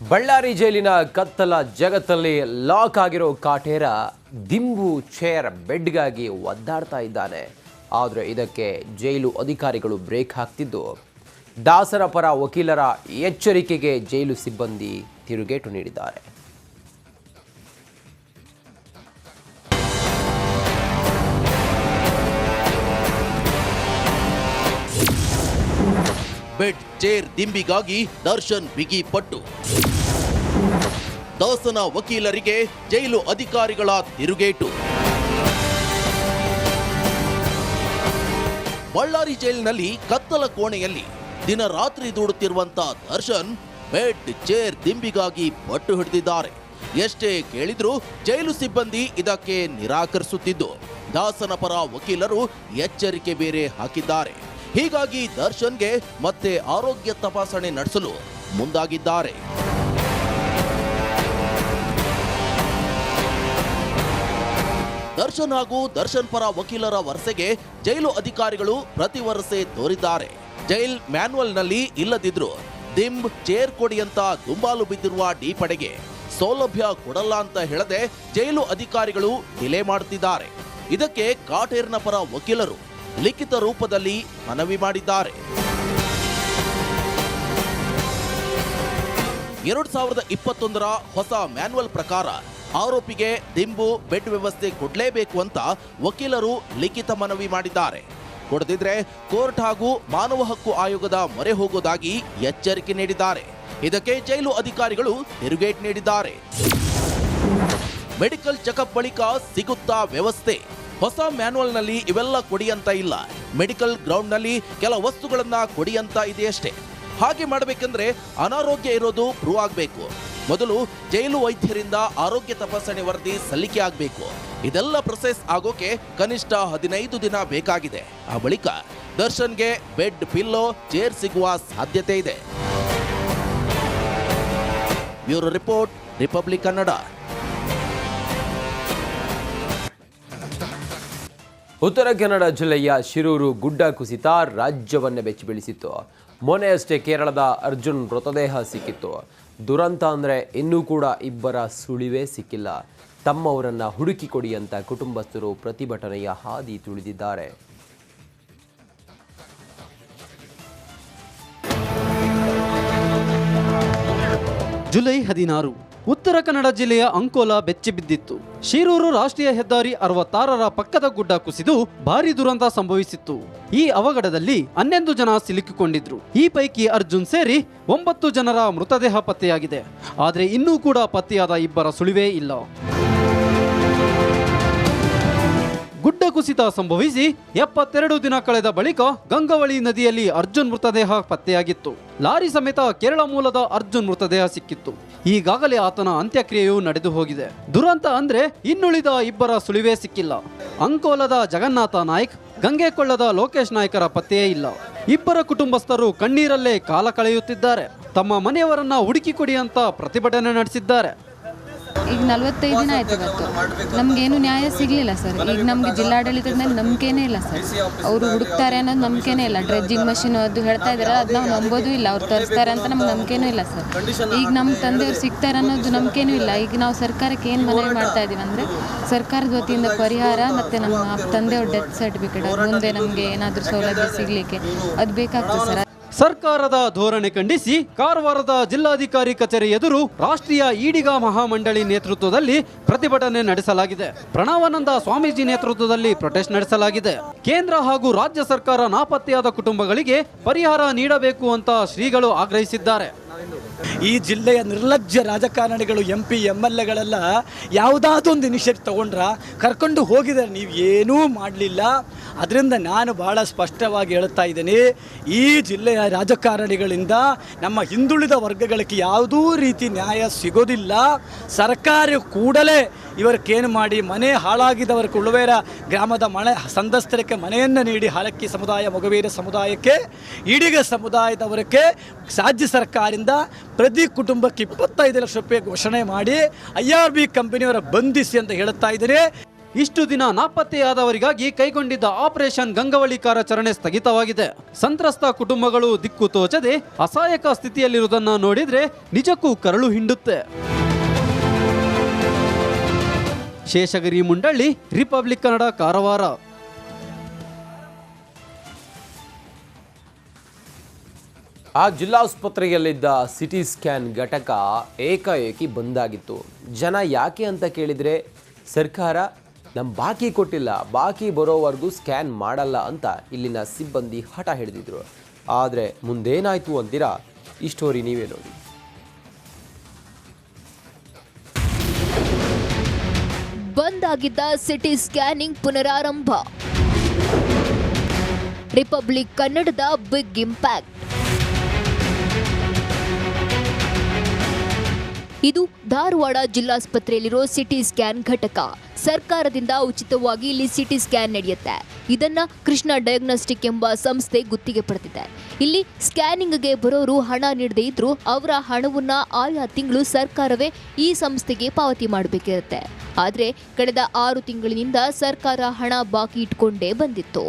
ಬಳ್ಳಾರಿ ಜೈಲಿನ ಕತ್ತಲ ಜಗತ್ತಲ್ಲಿ ಲಾಕ್ ಆಗಿರೋ ಕಾಟೇರ ದಿಂಬು ಚೇರ್ ಬೆಡ್ಗಾಗಿ ಒದ್ದಾಡ್ತಾ ಇದ್ದಾನೆ. ಆದರೆ ಇದಕ್ಕೆ ಜೈಲು ಅಧಿಕಾರಿಗಳು ಬ್ರೇಕ್ ಹಾಕ್ತಿದ್ದು, ದಾಸರ ಪರ ವಕೀಲರ ಎಚ್ಚರಿಕೆಗೆ ಜೈಲು ಸಿಬ್ಬಂದಿ ತಿರುಗೇಟು ನೀಡಿದ್ದಾರೆ. ಬೆಡ್ ಚೇರ್ ದಿಂಬಿಗಾಗಿ ದರ್ಶನ್ ಬಿಗಿ ಪಟ್ಟು. ದಾಸನ ವಕೀಲರಿಗೆ ಜೈಲು ಅಧಿಕಾರಿಗಳ ತಿರುಗೇಟು. ಬಳ್ಳಾರಿ ಜೈಲಿನಲ್ಲಿ ಕತ್ತಲ ಕೋಣೆಯಲ್ಲಿ ದಿನ ರಾತ್ರಿ ದೂಡುತ್ತಿರುವಂತ ದರ್ಶನ್ ಬೆಡ್ ಚೇರ್ ದಿಂಬಿಗಾಗಿ ಪಟ್ಟು ಹಿಡಿದಿದ್ದಾರೆ. ಎಷ್ಟೇ ಕೇಳಿದ್ರೂ ಜೈಲು ಸಿಬ್ಬಂದಿ ಇದಕ್ಕೆ ನಿರಾಕರಿಸುತ್ತಿದ್ದು, ದಾಸನ ಪರ ವಕೀಲರು ಎಚ್ಚರಿಕೆ ಬೇರೆ ಹಾಕಿದ್ದಾರೆ. ಹೀಗಾಗಿ ದರ್ಶನ್ಗೆ ಮತ್ತೆ ಆರೋಗ್ಯ ತಪಾಸಣೆ ನಡೆಸಲು ಮುಂದಾಗಿದ್ದಾರೆ. ದರ್ಶನ್ ಹಾಗೂ ದರ್ಶನ್ ಪರ ವಕೀಲರ ವರಸೆಗೆ ಜೈಲು ಅಧಿಕಾರಿಗಳು ಪ್ರತಿ ವರಸೆ ತೋರಿದ್ದಾರೆ. ಜೈಲ್ ಮ್ಯಾನ್ಯುವಲ್ನಲ್ಲಿ ಇಲ್ಲದಿದ್ರು ದಿಂಬ್ ಚೇರ್ ಕೊಡಿ ಅಂತ ದುಂಬಾಲು ಬಿದ್ದಿರುವ ಡಿ ಪಡೆಗೆ ಸೌಲಭ್ಯ ಕೊಡಲ್ಲ ಅಂತ ಹೇಳದೆ ಜೈಲು ಅಧಿಕಾರಿಗಳು ಡಿಲೇ ಮಾಡುತ್ತಿದ್ದಾರೆ. ಇದಕ್ಕೆ ಕಾಟೇರ್ನ ಪರ ವಕೀಲರು ಲಿಖಿತ ರೂಪದಲ್ಲಿ ಮನವಿ ಮಾಡಿದ್ದಾರೆ. 2021ರ ಹೊಸ ಮ್ಯಾನ್ಯುವಲ್ ಪ್ರಕಾರ ಆರೋಪಿಗೆ ದಿಂಬು ಬೆಡ್ ವ್ಯವಸ್ಥೆ ಕೊಡಲೇಬೇಕು ಅಂತ ವಕೀಲರು ಲಿಖಿತ ಮನವಿ ಮಾಡಿದ್ದಾರೆ. ಕೊಡದಿದ್ರೆ ಕೋರ್ಟ್ ಹಾಗೂ ಮಾನವ ಹಕ್ಕು ಆಯೋಗದ ಮೊರೆ ಹೋಗುವುದಾಗಿ ಎಚ್ಚರಿಕೆ ನೀಡಿದ್ದಾರೆ. ಇದಕ್ಕೆ ಜೈಲು ಅಧಿಕಾರಿಗಳು ತಿರುಗೇಟು ನೀಡಿದ್ದಾರೆ. ಮೆಡಿಕಲ್ ಚೆಕಪ್ ಬಳಿಕ ಸಿಗುತ್ತಾ ವ್ಯವಸ್ಥೆ? ಹೊಸ ಮ್ಯಾನ್ಯುವಲ್ನಲ್ಲಿ ಇವೆಲ್ಲ ಕೊಡಿ ಅಂತ ಇಲ್ಲ. ಮೆಡಿಕಲ್ ಗ್ರೌಂಡ್ನಲ್ಲಿ ಕೆಲ ವಸ್ತುಗಳನ್ನ ಕೊಡಿ ಅಂತ ಇದೆಯಷ್ಟೇ. ಹಾಗೆ ಮಾಡಬೇಕಂದ್ರೆ ಅನಾರೋಗ್ಯ ಇರೋದು ಪ್ರೂವ್ ಆಗಬೇಕು. ಮೊದಲು ಜೈಲು ವೈದ್ಯರಿಂದ ಆರೋಗ್ಯ ತಪಾಸಣೆ ವರದಿ ಸಲ್ಲಿಕೆ ಆಗಬೇಕು. ಇದೆಲ್ಲ ಪ್ರೊಸೆಸ್ ಆಗೋಕೆ ಕನಿಷ್ಠ 15 ದಿನ ಬೇಕಾಗಿದೆ. ಆ ಬಳಿಕ ದರ್ಶನ್ಗೆ ಬೆಡ್, ಪಿಲ್ಲೋ, ಚೇರ್ ಸಿಗುವ ಸಾಧ್ಯತೆ ಇದೆ. Bureau report, republic Kannada. Uttara Kannada ಜಿಲ್ಲೆಯ ಶಿರೂರು ಗುಡ್ಡ ಕುಸಿತ ರಾಜ್ಯವನ್ನೇ ಬೆಚ್ಚಿ ಬೀಳಿಸಿತ್ತು. ಮೊನ್ನೆಯಷ್ಟೇ ಕೇರಳದ ಅರ್ಜುನ್ ಮೃತದೇಹ ಸಿಕ್ಕಿತ್ತು. ದುರಂತ ಅಂದರೆ ಇನ್ನೂ ಕೂಡ ಇಬ್ಬರ ಸುಳಿವೇ ಸಿಕ್ಕಿಲ್ಲ. ತಮ್ಮವರನ್ನ ಹುಡುಕಿ ಕೊಡಿ ಅಂತ ಕುಟುಂಬಸ್ಥರು ಪ್ರತಿಭಟನೆಯ ಹಾದಿ ತುಳಿದಿದ್ದಾರೆ. ಜುಲೈ 16 ಉತ್ತರ ಕನ್ನಡ ಜಿಲ್ಲೆಯ ಅಂಕೋಲಾ ಬೆಚ್ಚಿ ಬಿದ್ದಿತ್ತು. ಶಿರೂರು ರಾಷ್ಟ್ರೀಯ ಹೆದ್ದಾರಿ 66ರ ಪಕ್ಕದ ಗುಡ್ಡ ಕುಸಿದು ಭಾರೀ ದುರಂತ ಸಂಭವಿಸಿತ್ತು. ಈ ಅವಘಡದಲ್ಲಿ 11 ಜನ ಸಿಲುಕಿಕೊಂಡಿದ್ರು. ಈ ಪೈಕಿ ಅರ್ಜುನ್ ಸೇರಿ 9 ಜನರ ಮೃತದೇಹ ಪತ್ತೆಯಾಗಿದೆ. ಆದರೆ ಇನ್ನೂ ಕೂಡ ಪತ್ತೆಯಾದ ಇಬ್ಬರ ಸುಳಿವೇ ಇಲ್ಲ. ಗುಡ್ಡ ಕುಸಿತ ಸಂಭವಿಸಿ 72 ದಿನ ಕಳೆದ ಬಳಿಕ ಗಂಗವಳಿ ನದಿಯಲ್ಲಿ ಅರ್ಜುನ್ ಮೃತದೇಹ ಪತ್ತೆಯಾಗಿತ್ತು. ಲಾರಿ ಸಮೇತ ಕೇರಳ ಮೂಲದ ಅರ್ಜುನ್ ಮೃತದೇಹ ಸಿಕ್ಕಿತ್ತು. ಈಗಾಗಲೇ ಆತನ ಅಂತ್ಯಕ್ರಿಯೆಯು ನಡೆದು ಹೋಗಿದೆ. ದುರಂತ ಅಂದ್ರೆ ಇನ್ನುಳಿದ ಇಬ್ಬರ ಸುಳಿವೇ ಸಿಕ್ಕಿಲ್ಲ. ಅಂಕೋಲದ ಜಗನ್ನಾಥ ನಾಯ್ಕ್, ಗಂಗೆಕೊಳ್ಳದ ಲೋಕೇಶ್ ನಾಯ್ಕರ ಪತ್ತೆಯೇ ಇಲ್ಲ. ಇಬ್ಬರ ಕುಟುಂಬಸ್ಥರು ಕಣ್ಣೀರಲ್ಲೇ ಕಾಲ ಕಳೆಯುತ್ತಿದ್ದಾರೆ. ತಮ್ಮ ಮನೆಯವರನ್ನ ಹುಡುಕಿ ಕೊಡಿ ಅಂತ ಪ್ರತಿಭಟನೆ ನಡೆಸಿದ್ದಾರೆ. ಈಗ 45 ದಿನ ಆಯ್ತು. ಇವತ್ತು ನಮಗೇನು ನ್ಯಾಯ ಸಿಗಲಿಲ್ಲ ಸರ್. ಈಗ ನಮಗೆ ಜಿಲ್ಲಾಡಳಿತದ ಮೇಲೆ ನಂಬಿಕೆನೇ ಇಲ್ಲ ಸರ್. ಅವರು ಹುಡುಕ್ತಾರೆ ಅನ್ನೋದು ನಂಬಿಕೆನೇ ಇಲ್ಲ. ಡ್ರೆಡ್ಜಿಂಗ್ ಮಷಿನ್ ಅದು ಹೇಳ್ತಾ ಇದ್ದಾರೆ, ಅದು ನಾವು ನಂಬೋದು ಇಲ್ಲ. ಅವ್ರು ತರಿಸ್ತಾರೆ ಅಂತ ನಮ್ಗೆ ನಂಬಿಕೆನೂ ಇಲ್ಲ ಸರ್. ಈಗ ನಮ್ಮ ತಂದೆಯವ್ರು ಸಿಗ್ತಾರೆ ಅನ್ನೋದು ನಂಬಿಕೆನೂ ಇಲ್ಲ. ಈಗ ನಾವು ಸರ್ಕಾರಕ್ಕೆ ಏನು ಮನವಿ ಮಾಡ್ತಾ ಇದೀವಿ ಅಂದರೆ, ಸರ್ಕಾರದ ವತಿಯಿಂದ ಪರಿಹಾರ ಮತ್ತು ನಮ್ಮ ತಂದೆಯವ್ರ ಡೆತ್ ಸರ್ಟಿಫಿಕೇಟ್ ಮುಂದೆ ನಮಗೆ ಏನಾದರೂ ಸೌಲಭ್ಯ ಸಿಗಲಿಕ್ಕೆ ಅದು ಬೇಕಾಗ್ತದೆ ಸರ್. ಸರ್ಕಾರದ ಧೋರಣೆ ಖಂಡಿಸಿ ಕಾರವಾರದ ಜಿಲ್ಲಾಧಿಕಾರಿ ಕಚೇರಿ ಎದುರು ರಾಷ್ಟ್ರೀಯ ಈಡಿಗ ಮಹಾಮಂಡಳಿ ನೇತೃತ್ವದಲ್ಲಿ ಪ್ರತಿಭಟನೆ ನಡೆಸಲಾಗಿದೆ. ಪ್ರಣವಾನಂದ ಸ್ವಾಮೀಜಿ ನೇತೃತ್ವದಲ್ಲಿ ಪ್ರೊಟೆಸ್ಟ್ ನಡೆಸಲಾಗಿದೆ. ಕೇಂದ್ರ ಹಾಗೂ ರಾಜ್ಯ ಸರ್ಕಾರ ನಾಪತ್ತೆಯಾದ ಕುಟುಂಬಗಳಿಗೆ ಪರಿಹಾರ ನೀಡಬೇಕು ಅಂತ ಶ್ರೀಗಳು ಆಗ್ರಹಿಸಿದ್ದಾರೆ. ಈ ಜಿಲ್ಲೆಯ ನಿರ್ಲಜ್ಜ ರಾಜಕಾರಣಿಗಳು MP MLAಗಳೆಲ್ಲ ಯಾವುದಾದೊಂದು ಇನಿಷಿಯೇಟಿವ್ ತಗೊಂಡ್ರ ಕರ್ಕೊಂಡು ಹೋಗಿದ್ದಾರೆ. ನೀವು ಏನೂ ಮಾಡಲಿಲ್ಲ. ಅದರಿಂದ ನಾನು ಭಾಳ ಸ್ಪಷ್ಟವಾಗಿ ಹೇಳ್ತಾ ಇದ್ದೀನಿ, ಈ ಜಿಲ್ಲೆಯ ರಾಜಕಾರಣಿಗಳಿಂದ ನಮ್ಮ ಹಿಂದುಳಿದ ವರ್ಗಗಳಿಗೆ ಯಾವುದೂ ರೀತಿ ನ್ಯಾಯ ಸಿಗೋದಿಲ್ಲ. ಸರ್ಕಾರ ಕೂಡಲೇ ಇವರಕ್ಕೇನು ಮಾಡಿ ಮನೆ ಹಾಳಾಗಿದ್ದವರ ಕುಳುವೇರ ಗ್ರಾಮದ ಸಂತ್ರಸ್ತರಿಗೆ ಮನೆಯನ್ನು ನೀಡಿ ಹಾಲಕ್ಕಿ ಸಮುದಾಯ, ಮೊಗವೀರ ಸಮುದಾಯಕ್ಕೆ, ಈಡಿಗ ಸಮುದಾಯದವರಿಗೆ ರಾಜ್ಯ ಸರ್ಕಾರದಿಂದ ಪ್ರತಿ ಕುಟುಂಬಕ್ಕೆ 25 ಲಕ್ಷ ರೂಪಾಯಿ ಘೋಷಣೆ ಮಾಡಿ IRB ಕಂಪನಿಯವರ ಬಂಧಿಸಿ ಅಂತ ಹೇಳ್ತಾ ಇದ್ದಾರೆ. ಇಷ್ಟು ದಿನ ನಾಪತ್ತೆಯಾದವರಿಗಾಗಿ ಕೈಗೊಂಡಿದ್ದ ಆಪರೇಷನ್ ಗಂಗವಳಿ ಕಾರ್ಯಾಚರಣೆ ಸ್ಥಗಿತವಾಗಿದೆ. ಸಂತ್ರಸ್ತ ಕುಟುಂಬಗಳು ದಿಕ್ಕು ತೋಚದೆ ಅಸಹಾಯಕ ಸ್ಥಿತಿಯಲ್ಲಿರುವುದನ್ನು ನೋಡಿದ್ರೆ ನಿಜಕ್ಕೂ ಕರಳು ಹಿಂಡುತ್ತೆ. ಶೇಷಗಿರಿ ಮುಂಡಳ್ಳಿ, ರಿಪಬ್ಲಿಕ್ ಕನ್ನಡ, ಕಾರವಾರ. ಆ ಜಿಲ್ಲಾಸ್ಪತ್ರೆಯಲ್ಲಿದ್ದ ಸಿಟಿ ಸ್ಕ್ಯಾನ್ ಘಟಕ ಏಕಾಏಕಿ ಬಂದಾಗಿತ್ತು. ಜನ ಯಾಕೆ ಅಂತ ಕೇಳಿದರೆ ಸರ್ಕಾರ ನಮ್ಮ ಬಾಕಿ ಕೊಟ್ಟಿಲ್ಲ, ಬಾಕಿ ಬರೋವರೆಗೂ ಸ್ಕ್ಯಾನ್ ಮಾಡಲ್ಲ ಅಂತ ಇಲ್ಲಿನ ಸಿಬ್ಬಂದಿ ಹಠ ಹಿಡಿದಿದ್ರು. ಆದರೆ ಮುಂದೇನಾಯಿತು ಅಂತೀರಾ? ಈ ಸ್ಟೋರಿ ನೀವೇ ನೋಡಿ. ಬಂದಾಗಿದ್ದ ಸಿಟಿ ಸ್ಕ್ಯಾನಿಂಗ್ ಪುನರಾರಂಭ. ರಿಪಬ್ಲಿಕ್ ಕನ್ನಡದ ಬಿಗ್ ಇಂಪ್ಯಾಕ್ಟ್. ಇದು ಧಾರವಾಡ ಜಿಲ್ಲಾಸ್ಪತ್ರೆಯಲ್ಲಿರೋ ಸಿಟಿ ಸ್ಕ್ಯಾನ್ ಘಟಕ. ಸರ್ಕಾರದಿಂದ ಉಚಿತವಾಗಿ ಇಲ್ಲಿ ಸಿಟಿ ಸ್ಕ್ಯಾನ್ ನಡೆಯುತ್ತೆ. ಇದನ್ನ ಕೃಷ್ಣ ಡಯಾಗ್ನೋಸ್ಟಿಕ್ ಎಂಬ ಸಂಸ್ಥೆ ಗುತ್ತಿಗೆ ಪಡೆದಿದೆ. ಇಲ್ಲಿ ಸ್ಕ್ಯಾನಿಂಗ್ಗೆ ಬರೋರು ಹಣ ನೀಡದೇ ಇದ್ರೂ ಅವರ ಹಣವನ್ನ ಆಯಾ ತಿಂಗಳು ಸರ್ಕಾರವೇ ಈ ಸಂಸ್ಥೆಗೆ ಪಾವತಿ ಮಾಡಬೇಕಿರುತ್ತೆ. ಆದರೆ ಕಳೆದ 6 ತಿಂಗಳಿನಿಂದ ಸರ್ಕಾರ ಹಣ ಬಾಕಿ ಇಟ್ಕೊಂಡೇ ಬಂದಿತ್ತು.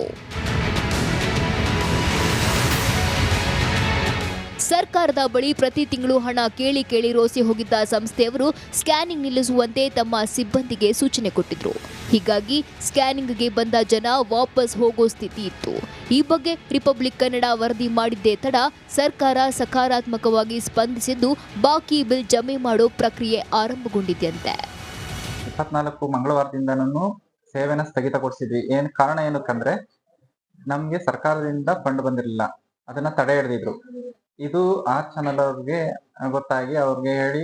ಸರ್ಕಾರದ ಬಳಿ ಪ್ರತಿ ತಿಂಗಳು ಹಣ ಕೇಳಿ ರೋಸಿ ಹೋಗಿದ್ದ ಸಂಸ್ಥೆಯವರು ಸ್ಕ್ಯಾನಿಂಗ್ ನಿಲ್ಲಿಸುವಂತೆ ತಮ್ಮ ಸಿಬ್ಬಂದಿಗೆ ಸೂಚನೆ ಕೊಟ್ಟಿದ್ರು. ಹೀಗಾಗಿ ಸ್ಕ್ಯಾನಿಂಗ್ಗೆ ಬಂದ ಜನ ವಾಪಸ್ ಹೋಗೋ ಸ್ಥಿತಿ ಇತ್ತು. ಈ ಬಗ್ಗೆ ರಿಪಬ್ಲಿಕ್ ಕನ್ನಡ ವರದಿ ಮಾಡಿದ್ದೇ ತಡ ಸರ್ಕಾರ ಸಕಾರಾತ್ಮಕವಾಗಿ ಸ್ಪಂದಿಸಿದ್ದು ಬಾಕಿ ಬಿಲ್ ಜಮೆ ಮಾಡೋ ಪ್ರಕ್ರಿಯೆ ಆರಂಭಗೊಂಡಿದೆಯಂತೆ. 24 ಮಂಗಳವಾರದಿಂದನೂ ಸೇವೆನ ಸ್ಥಗಿತಗೊಳಿಸಿದ್ವಿ. ಕಾರಣ ಏನಕ್ಕಂದ್ರೆ ನಮ್ಗೆ ಸರ್ಕಾರದಿಂದ ಫಂಡ್ ಬಂದಿರಲಿಲ್ಲ, ಅದನ್ನ ತಡೆ ಹಿಡಿದಿದ್ರು. ಇದು ಆ ಚಾನಲ್ ಅವ್ರಿಗೆ ಗೊತ್ತಾಗಿ ಅವ್ರಿಗೆ ಹೇಳಿ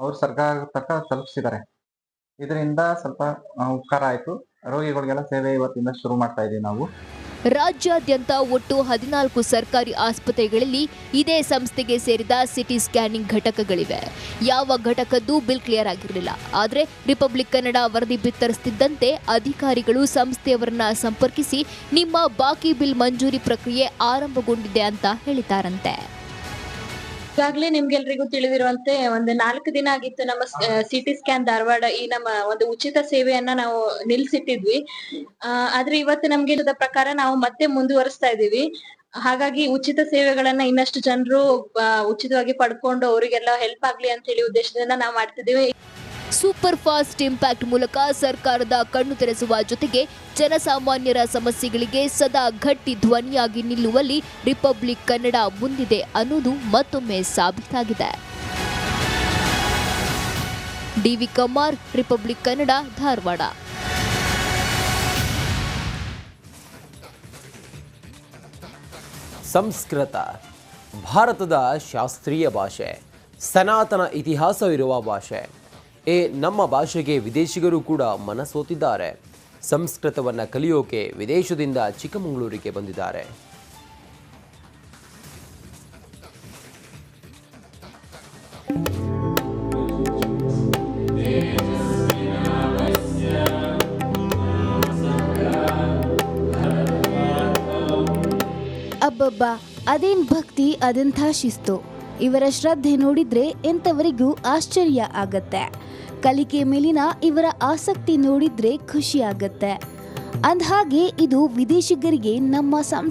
ಅವ್ರು ಸರ್ಕಾರ ತಕ್ಕ ತಲುಪಿಸಿದ್ದಾರೆ. ಇದರಿಂದ ಸ್ವಲ್ಪ ಉಪಕಾರ ಆಯ್ತು. ರೋಗಿಗಳಿಗೆಲ್ಲ ಸೇವೆ ಇವತ್ತಿಂದ ಶುರು ಮಾಡ್ತಾ ಇದೀವಿ ನಾವು. ರಾಜ್ಯಾದ್ಯಂತ ಒಟ್ಟು 14 ಸರ್ಕಾರಿ ಆಸ್ಪತ್ರೆಗಳಲ್ಲಿ ಇದೇ ಸಂಸ್ಥೆಗೆ ಸೇರಿದ ಸಿಟಿ ಸ್ಕ್ಯಾನಿಂಗ್ ಘಟಕಗಳಿವೆ. ಯಾವ ಘಟಕದ್ದು ಬಿಲ್ ಕ್ಲಿಯರ್ ಆಗಿರಲಿಲ್ಲ. ಆದರೆ ರಿಪಬ್ಲಿಕ್ ಕನ್ನಡ ವರದಿ ಬಿತ್ತರಿಸುತ್ತಿದ್ದಂತೆ ಅಧಿಕಾರಿಗಳು ಸಂಸ್ಥೆಯವರನ್ನ ಸಂಪರ್ಕಿಸಿ ನಿಮ್ಮ ಬಾಕಿ ಬಿಲ್ ಮಂಜೂರಿ ಪ್ರಕ್ರಿಯೆ ಆರಂಭಗೊಂಡಿದೆ ಅಂತ ಹೇಳಿದ್ದಾರಂತೆ. ಈಗಾಗಲೇ ನಿಮ್ಗೆಲ್ರಿಗೂ ತಿಳಿದಿರುವಂತೆ ಒಂದು 4 ದಿನ ಆಗಿತ್ತು ನಮ್ಮ ಸಿಟಿ ಸ್ಕ್ಯಾನ್ ಧಾರವಾಡ ಈ ನಮ್ಮ ಒಂದು ಉಚಿತ ಸೇವೆಯನ್ನ ನಾವು ನಿಲ್ಸಿಟ್ಟಿದ್ವಿ. ಆದ್ರೆ ಇವತ್ತು ನಮ್ಗೆ ಇಲ್ಲದ ಪ್ರಕಾರ ನಾವು ಮತ್ತೆ ಮುಂದುವರಿಸ್ತಾ ಇದೀವಿ. ಹಾಗಾಗಿ ಉಚಿತ ಸೇವೆಗಳನ್ನ ಇನ್ನಷ್ಟು ಜನರು ಉಚಿತವಾಗಿ ಪಡ್ಕೊಂಡು ಅವರಿಗೆಲ್ಲ ಹೆಲ್ಪ್ ಆಗ್ಲಿ ಅಂತ ಹೇಳಿ ಉದ್ದೇಶದಿಂದ ನಾವು ಮಾಡ್ತಿದ್ದೀವಿ. ಸೂಪರ್ ಫಾಸ್ಟ್ ಇಂಪ್ಯಾಕ್ಟ್ ಮೂಲಕ ಸರ್ಕಾರದ ಕಣ್ಣು ತೆರೆಸುವ ಜೊತೆಗೆ ಜನಸಾಮಾನ್ಯರ ಸಮಸ್ಯೆಗಳಿಗೆ ಸದಾ ಗಟ್ಟಿ ಧ್ವನಿಯಾಗಿ ನಿಲ್ಲುವಲ್ಲಿ ರಿಪಬ್ಲಿಕ್ ಕನ್ನಡ ಮುಂದಿದೆ ಅನ್ನೋದು ಮತ್ತೊಮ್ಮೆ ಸಾಬೀತಾಗಿದೆ. D V Kumar, republic Kannada, Dharwad. ಸಂಸ್ಕೃತ ಭಾರತದ ಶಾಸ್ತ್ರೀಯ ಭಾಷೆ, ಸನಾತನ ಇತಿಹಾಸವಿರುವ ಭಾಷೆ. ನಮ್ಮ ಭಾಷೆಗೆ ವಿದೇಶಿಗರು ಕೂಡ ಮನಸೋತಿದ್ದಾರೆ. ಸಂಸ್ಕೃತವನ್ನು ಕಲಿಯೋಕೆ ವಿದೇಶದಿಂದ ಚಿಕ್ಕಮಗಳೂರಿಗೆ ಬಂದಿದ್ದಾರೆ. ಅಬ್ಬಬ್ಬಾ, ಅದೇನ್ ಭಕ್ತಿ, ಅದೆಂಥ ಶಿಸ್ತು. ಇವರ ಶ್ರದ್ಧೆ ನೋಡಿದ್ರೆ ಎಂಥವರಿಗೂ ಆಶ್ಚರ್ಯ ಆಗತ್ತೆ. ಕಲಿಕೆ ಮೇಲಿನ ಇವರ ಆಸಕ್ತಿ ನೋಡಿದ್ರೆ ಖುಷಿ ಆಗತ್ತೆ. ಅಂದಹಾಗೆ ಇದು ವಿದೇಶಿಗರಿಗೆ ನಮ್ಮ